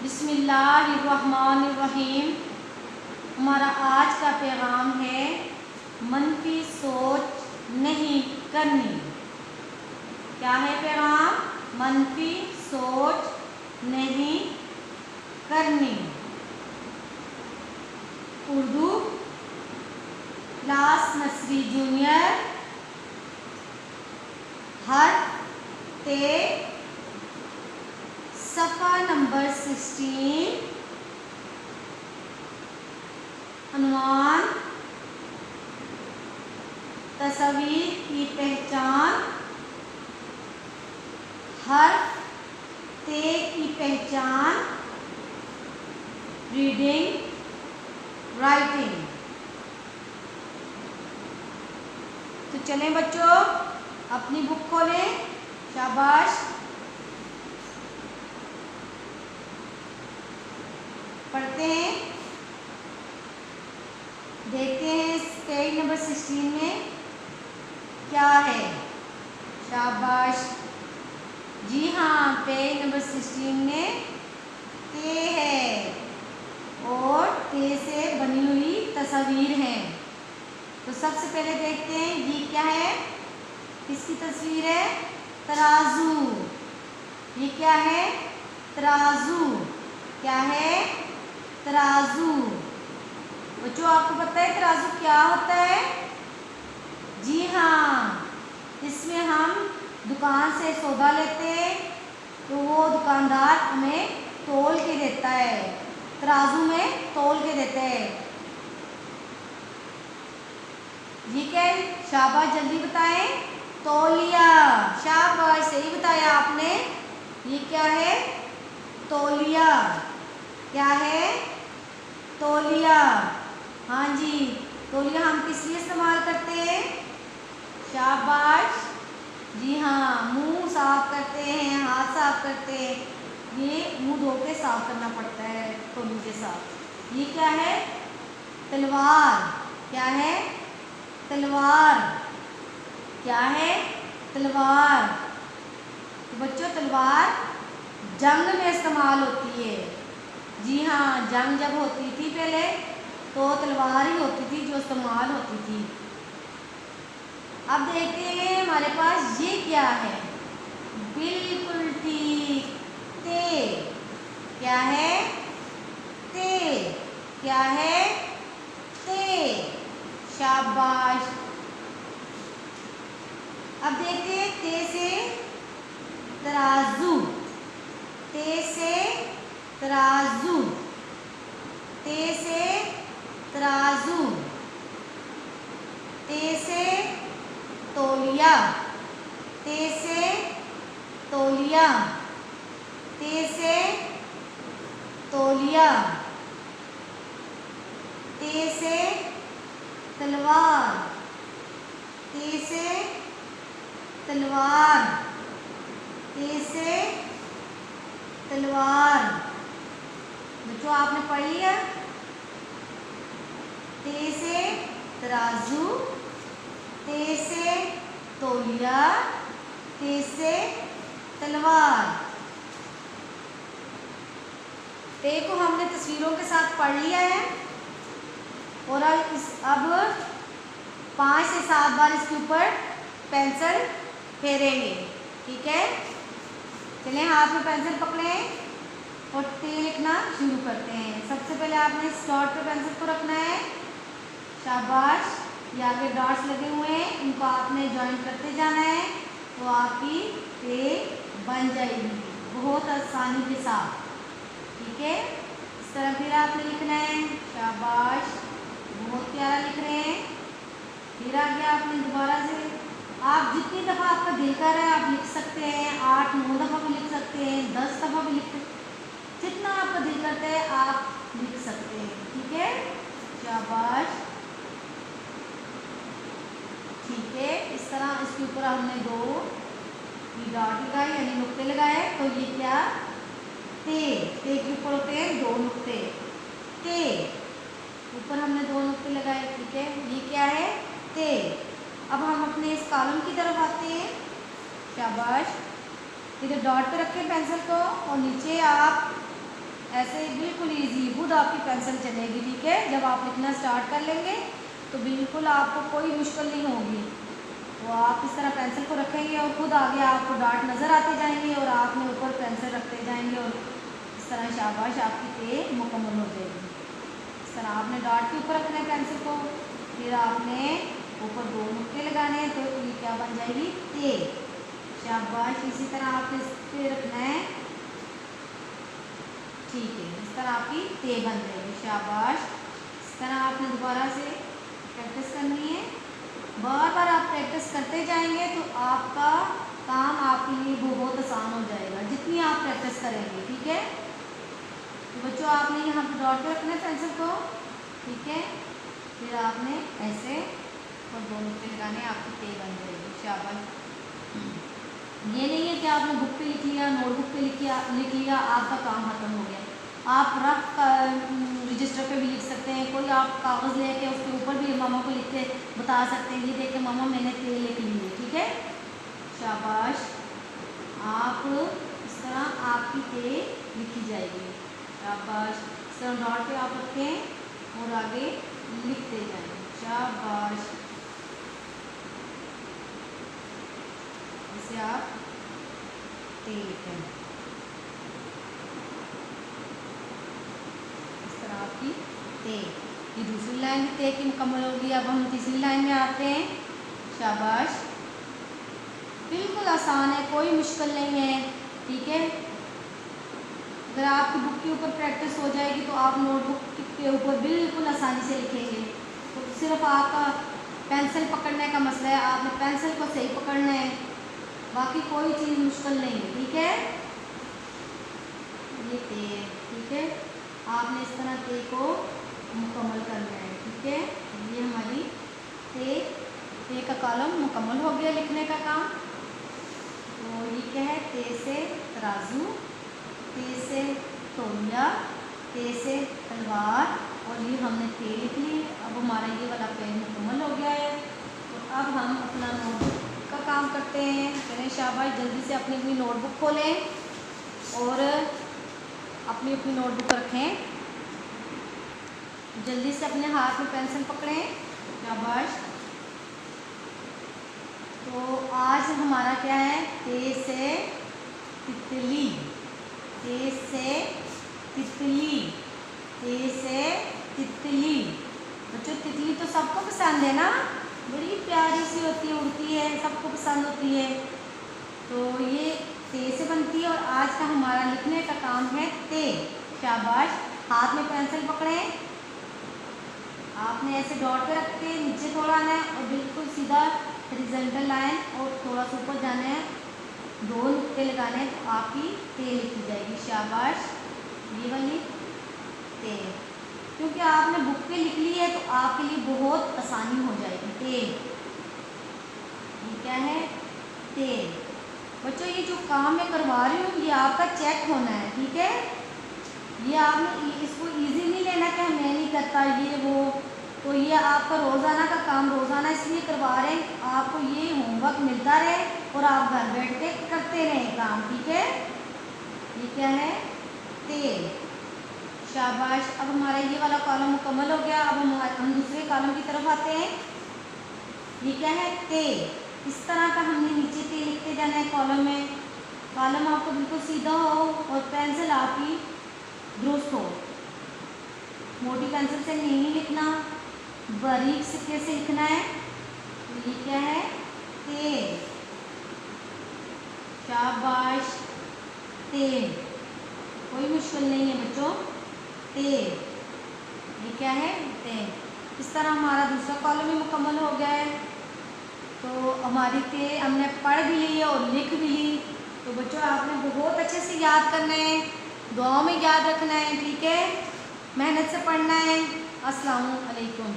बिस्मिल्लाहिर्रहमानिर्रहीम। हमारा आज का पैगाम है मनफी सोच नहीं करनी। क्या है पैगाम? मनफी सोच नहीं करनी। उर्दू क्लास नर्सरी जूनियर हर ते सफ़ा नंबर 16। अनुमान तस्वीर की पहचान, हर्फ ते की पहचान, रीडिंग राइटिंग। तो चलें बच्चों, अपनी बुक खोलें। शाबाश। पढ़ते हैं, देखते हैं पेज नंबर 16 में क्या है। शाबाश। जी हाँ, पेज नंबर 16 में ते है और ते से बनी हुई तस्वीर है। तो सबसे पहले देखते हैं ये क्या है, किसकी तस्वीर है? तराजू। ये क्या है? तराजू। क्या है? तराजू। बच्चों आपको पता है तराजू क्या होता है? जी हाँ, इसमें हम दुकान से सौदा लेते हैं तो वो दुकानदार हमें तोल के देता है, तराजू में तोल के देता है। ये क्या है? शाबाश, जल्दी बताएं। तौलिया। शाबाश, सही बताया आपने। ये क्या है? तौलिया। क्या है? तौलिया। हाँ जी, तौलिया हम किस लिए इस्तेमाल करते हैं? शाबाश। जी हाँ, मुंह साफ करते हैं, हाथ साफ करते हैं। ये मुंह धो के साफ करना पड़ता है तौलिए के साथ। ये क्या है? तलवार। क्या है? तलवार। क्या है? तलवार। तो बच्चों तलवार जंग में इस्तेमाल होती है। जी हाँ, जंग जब होती थी पहले तो तलवार ही होती थी जो इस्तेमाल होती थी। अब देखते हैं हमारे पास ये क्या है। बिल्कुल ठीक, ते। क्या है? ते। क्या है? ते। शाबाश। अब देखते हैं ते से तराजू। ते से तराजू। ते से तराजू। ते से तौलिया। ते से तौलिया। ते से तौलिया। ते से तलवार। ते से तलवार। ते से तलवार। बच्चों आपने पढ़ लिया। ते से तराजू, ते से तौलिया, ते से तलवार। ते को हमने तस्वीरों के साथ पढ़ लिया है और अब 5 से 7 बार इसके ऊपर पेंसिल फेरेंगे। ठीक है, चलें हाथ में पेंसिल पकड़ें और ते लिखना शुरू करते हैं। सबसे पहले आपने इस डॉट पे पेंसिल को रखना है। शाबाश। ये आगे डॉट्स लगे हुए हैं, इनको आपने ज्वाइन करते जाना है तो आपकी ते बन जाएगी बहुत आसानी के साथ। ठीक है, इस तरह फिर आपने लिखना है। शाबाश, बहुत प्यारा लिख रहे हैं। फिर आगे आपने दोबारा से, आप जितनी दफ़ा आपका दिल कर रहा है आप लिख सकते हैं। 8-9 दफ़ा भी लिख सकते हैं, 10 दफ़ा भी लिख सकते हैं, जितना आपका दिल करता है आप लिख सकते हैं। ठीक है, शाबाश। ठीक है, इस तरह इसके ऊपर हमने 2 डॉट लगाए यानी नुक्ते लगाए। तो ये क्या? ते। ते के ऊपर होते हैं 2 नुक्ते। ते ऊपर हमने 2 नुक्ते लगाए। ठीक है, ये क्या है? ते। अब हम अपने इस कॉलम की तरफ आते हैं। शाबाश। इधर डॉट पे रखें पेंसिल को और नीचे आप ऐसे बिल्कुल ईजी खुद आपकी पेंसिल चलेगी, ठीक है। जब आप लिखना स्टार्ट कर लेंगे तो बिल्कुल आपको कोई मुश्किल नहीं होगी। तो आप इस तरह पेंसिल को रखेंगे और खुद आगे आपको डार्ट नज़र आते जाएंगे और आपने ऊपर पेंसिल रखते जाएंगे और इस तरह शाबाश आपकी ते मुकम्मल हो जाएगी। इस तरह आपने डार्ट के ऊपर रखना है पेंसिल को, फिर आपने ऊपर 2 नुक्ते लगाने हैं, तो ये क्या बन जाएगी, ते। शाबाश, इसी तरह आपने इस पे रखना है, ठीक है। इस तरह आपकी ते बन जाएगी। शाबाश, इस तरह आपने दोबारा से प्रैक्टिस करनी है। बार बार आप प्रैक्टिस करते जाएंगे तो आपका काम आपके लिए बहुत आसान हो जाएगा, जितनी आप प्रैक्टिस करेंगे, ठीक है। तो बच्चों आपने यहाँ पर डॉट पे रखना है पेंसिल को, ठीक है। फिर आपने ऐसे और 2 नुक्ते लगाने, आपकी ते बन जाएगी। शाबाश, ये नहीं है कि आपने बुक पे लिख लिया, नोटबुक पे लिख लिया, आपका काम खत्म हो गया। आप रफ रजिस्टर पे भी लिख सकते हैं, कोई आप कागज़ लेके उसके ऊपर भी मामा को लिख के बता सकते हैं, ये देख के मामा मैंने ते लिख ली है, ठीक है। शाबाश, आप इस तरह आपकी ते लिखी जाएगी। शाबाश, इस तरह डॉट पे आप रखें और आगे लिखते जाएं। शाबाश, इसे आप ते लिखें, इस तरह आपकी ते। ये दूसरी लाइन भी ते की मुकम्मल होगी। अब हम तीसरी लाइन में आते हैं। शाबाश, बिल्कुल आसान है, कोई मुश्किल नहीं है, ठीक है। अगर आपकी बुक के ऊपर प्रैक्टिस हो जाएगी तो आप नोटबुक के ऊपर बिल्कुल आसानी से लिखेंगे। तो सिर्फ आपका पेंसिल पकड़ने का मसला है, आपने पेंसिल को सही पकड़ना है, बाकी कोई चीज़ मुश्किल नहीं है, ठीक है। ये ते है, ठीक है। आपने इस तरह ते को मुकम्मल करना है, ठीक है। ये हमारी ते का कॉलम मुकम्मल हो गया लिखने का काम। तो ये क्या है, ते से तराजू, ते से तौलिया, ते से तलवार, और ये हमने ते लिख ली। अब हमारा ये वाला पेज मुकम्मल हो गया है। तो अब हम अपना नोटबुक का काम करते हैं। चलें शाबाश, जल्दी से अपनी अपनी नोटबुक खोलें और अपनी अपनी नोटबुक रखें। जल्दी से अपने हाथ में पेंसिल पकड़ें। शाबाश, तो आज हमारा क्या है, ते से तितली, ते से तितली, ते से तितली। बच्चों तितली तो सबको पसंद है ना, बड़ी प्यारी सी होती है, उड़ती है, सबको पसंद होती है। तो ये ते से बनती है और आज का हमारा लिखने का काम है ते। शाबाश, हाथ में पेंसिल पकड़ें, आपने ऐसे डॉट पे रख के नीचे थोड़ा आना है और बिल्कुल सीधा हॉरिजॉन्टल लाइन और थोड़ा सा ऊपर जाना है, 2 नुक्ते लगाने हैं, तो आपकी ते लिखी जाएगी। शाबाश, ये वाली ते, क्योंकि आपने बुक पे लिख ली है तो आपके लिए बहुत आसानी हो जाएगी। ते, ये क्या है, ते। बच्चों ये जो काम मैं करवा रही हूँ ये आपका चेक होना है, ठीक है। ये आपने इसको इजी नहीं लेना कि मैं नहीं करता ये वो, तो ये आपका रोज़ाना का काम, रोज़ाना इसलिए करवा रहे हैं आपको ये होमवर्क मिलता रहे और आप घर बैठ के करते रहें काम, ठीक है। ये क्या है, ते। शाबाश, अब हमारा ये वाला कॉलम मुकम्मल हो गया। अब हम दूसरे कॉलम की तरफ आते हैं। ये क्या है, ते। इस तरह का हमने नीचे ते लिखते जाना है कॉलम में। कॉलम आपको बिल्कुल सीधा हो और पेंसिल आपकी दुरुस्त हो। मोटी पेंसिल से नहीं लिखना, बारीक सिक्के से लिखना है। तो ये क्या है, ते। शाबाश, ते, कोई मुश्किल नहीं है बच्चों, ते। ये क्या है, ते। इस तरह हमारा दूसरा कॉलम भी मुकम्मल हो गया है। तो हमारी ते हमने पढ़ भी ली है और लिख भी ली। तो बच्चों आपने बहुत अच्छे से याद करना है, दुआओं में याद रखना है, ठीक है। मेहनत से पढ़ना है। अस्सलामु अलैकुम।